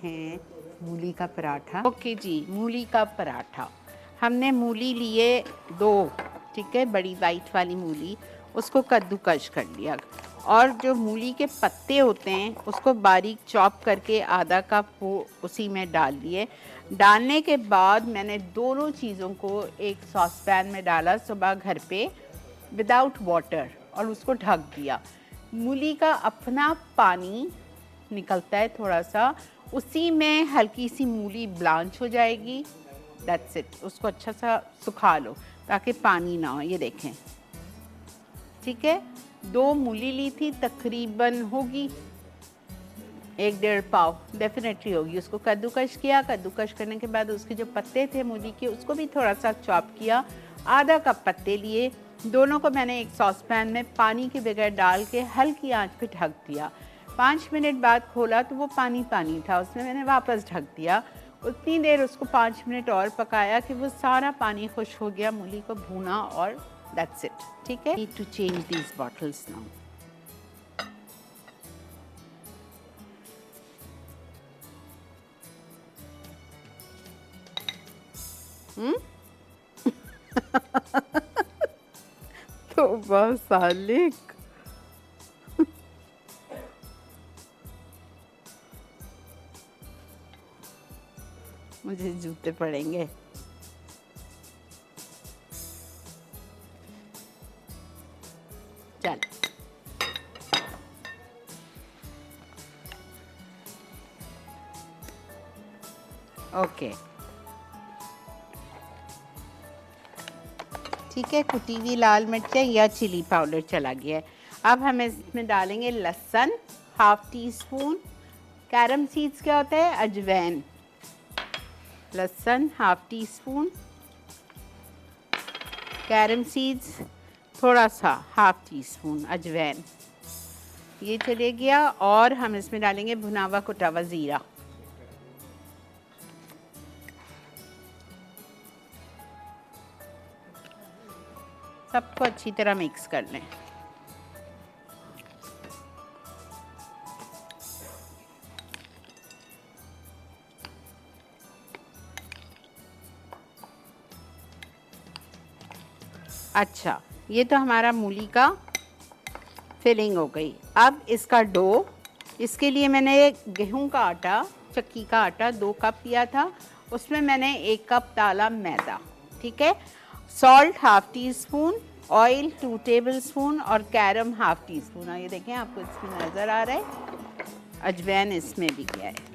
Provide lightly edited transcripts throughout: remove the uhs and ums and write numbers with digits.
हैं मूली का पराठा। ओके जी, मूली का पराठा। हमने मूली लिए 2, ठीक है, बड़ी वाइट वाली मूली, उसको कद्दूकश कर लिया और जो मूली के पत्ते होते हैं उसको बारीक चॉप करके आधा कप वो उसी में डाल दिए। डालने के बाद मैंने दोनों चीज़ों को एक सॉस पैन में डाला सुबह घर पे विदाउट वाटर और उसको ढक दिया। मूली का अपना पानी निकलता है थोड़ा सा, उसी में हल्की सी मूली ब्लांच हो जाएगी। That's it. उसको अच्छा सा सुखा लो ताकि पानी ना हो। ये देखें, ठीक है। 2 मूली ली थी, तकरीबन होगी 1-1.5 पाव डेफिनेटली होगी। उसको कद्दूकश किया, कद्दूकश करने के बाद उसके जो पत्ते थे मूली के उसको भी थोड़ा सा चॉप किया। आधा कप पत्ते लिए, दोनों को मैंने एक सॉस पैन में पानी के बगैर डाल के हल्की आंच पे ढक दिया। 5 मिनट बाद खोला तो वो पानी पानी था, उसमें मैंने वापस ढक दिया। उतनी देर उसको 5 मिनट और पकाया कि वो सारा पानी खुश हो गया, मूली को भूना और दैट्स इट, ठीक है। Need to change these bottles now. तो बस सालिक मुझे जूते पड़ेंगे। चल ओके, ठीक है। कुटी हुई लाल मिर्चें या चिली पाउडर चला गया है। अब हम इसमें डालेंगे लहसुन 1/2 टीस्पून। कैरम सीड्स क्या होता है? अजवैन। लहसुन 1/2 टीस्पून, कैरम सीड्स थोड़ा सा 1/2 टीस्पून, अजवैन ये चले गया। और हम इसमें डालेंगे भुना हुआ कुटा हुआ ज़ीरा। सबको अच्छी तरह मिक्स कर लें। अच्छा, ये तो हमारा मूली का फिलिंग हो गई। अब इसका डो, इसके लिए मैंने गेहूं का आटा, चक्की का आटा 2 कप लिया था, उसमें मैंने 1 कप डाला मैदा, ठीक है। सॉल्ट 1/2 टीस्पून, ऑयल 2 टेबलस्पून और कैरम 1/2 टीस्पून। और ये देखें, आपको इसमें नज़र आ रहा है अजवैन इसमें भी गया है।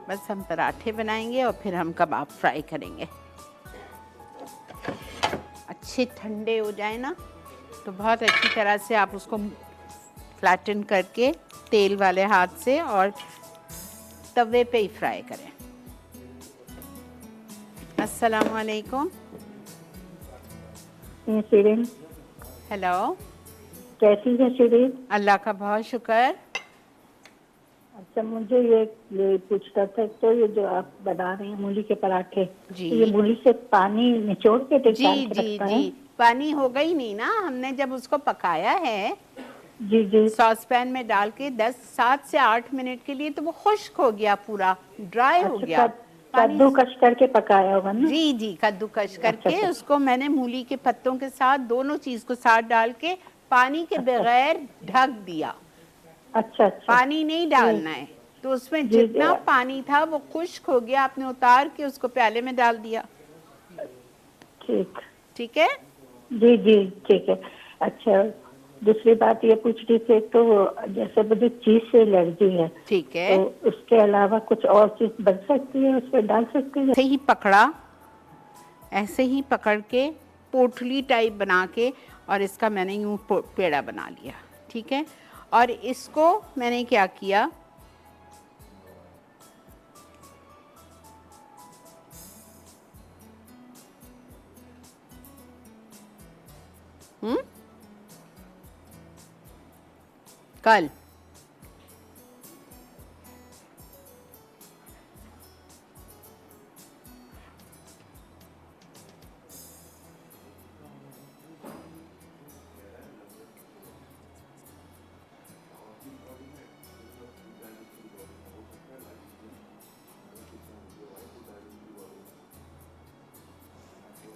बस हम पराठे बनाएंगे और फिर हम कबाब फ्राई करेंगे। अच्छे ठंडे हो जाए ना तो बहुत अच्छी तरह से आप उसको फ्लैटन करके तेल वाले हाथ से और तवे पे ही फ्राई करें। अस्सलाम वालेकुम। शिरीन, हेलो, कैसी है शिरीन? अल्लाह का बहुत शुक्र। अच्छा, मुझे ये पूछना था, तो ये जो आप बना रहे हैं मूली के पराठे, जी तो ये मूली से पानी निचोड़ के निकाल जी के जी रखता है? जी, पानी हो गई नहीं ना, हमने जब उसको पकाया है जी जी। सॉस पैन में डाल के 7 से 8 मिनट के लिए, तो वो खुश्क हो गया, पूरा ड्राई हो अच्छा, गया पानी। कद्दूकस करके पकाया होगा ना? जी जी, कद्दूकश अच्छा करके अच्छा उसको मैंने मूली के पत्तों के साथ दोनों चीज को साथ डाल के पानी के अच्छा बगैर ढक दिया। अच्छा अच्छा। पानी नहीं जी डालना है, तो उसमें जी जितना पानी था वो खुश्क हो गया, आपने उतार के उसको प्याले में डाल दिया। ठीक। ठीक है जी जी ठीक है। अच्छा, दूसरी बात ये पूछ रही थी, तो जैसे मुझे चीज से एलर्जी है, ठीक है। तो उसके अलावा कुछ और चीज बन सकती है, उसमें डाल सकती है? ऐसे ही पकड़ा, ऐसे ही पकड़ के पोटली टाइप बना के और इसका मैंने यूं पेड़ा बना लिया, ठीक है। और इसको मैंने क्या किया, कल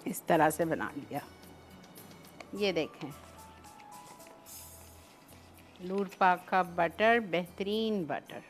इस तरह से बना लिया। ये देखें लूर पाक का बटर, बेहतरीन बटर।